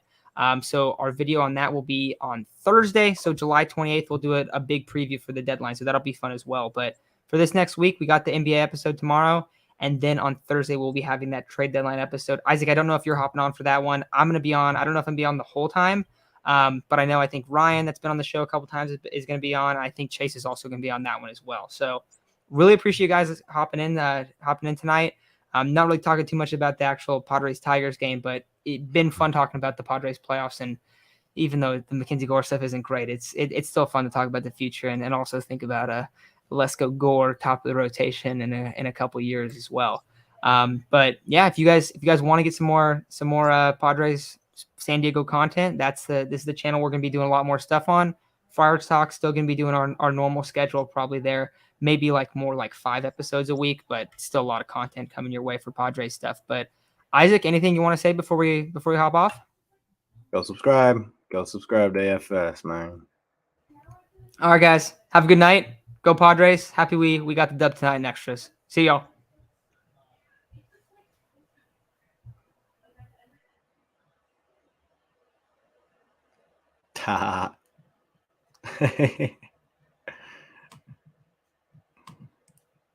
So our video on that will be on Thursday. So July 28th, we'll do a big preview for the deadline. So that'll be fun as well. But for this next week, we got the NBA episode tomorrow. And then on Thursday, we'll be having that trade deadline episode. Isaac, I don't know if you're hopping on for that one. I'm going to be on. I don't know if I'm going to be on the whole time. But I think Ryan, that's been on the show a couple times, is going to be on. I think Chase is also going to be on that one as well. So really appreciate you guys hopping in tonight. I'm not really talking too much about the actual Padres-Tigers game, but it's been fun talking about the Padres playoffs. And even though the Mackenzie Gore stuff isn't great, it's still fun to talk about the future and also think about Lesko Gore top of the rotation in a couple years as well. But yeah, if you guys want to get some more Padres San Diego content, this is the channel we're going to be doing a lot more stuff on. Friar Talk still going to be doing our normal schedule, probably there, maybe like more like 5 episodes a week, but still a lot of content coming your way for Padres stuff. But Isaac, anything you want to say before we hop off? Go subscribe. Go subscribe to AFS, man. All right, guys, have a good night. Go Padres. Happy we got the dub tonight in extras. See y'all. Ta.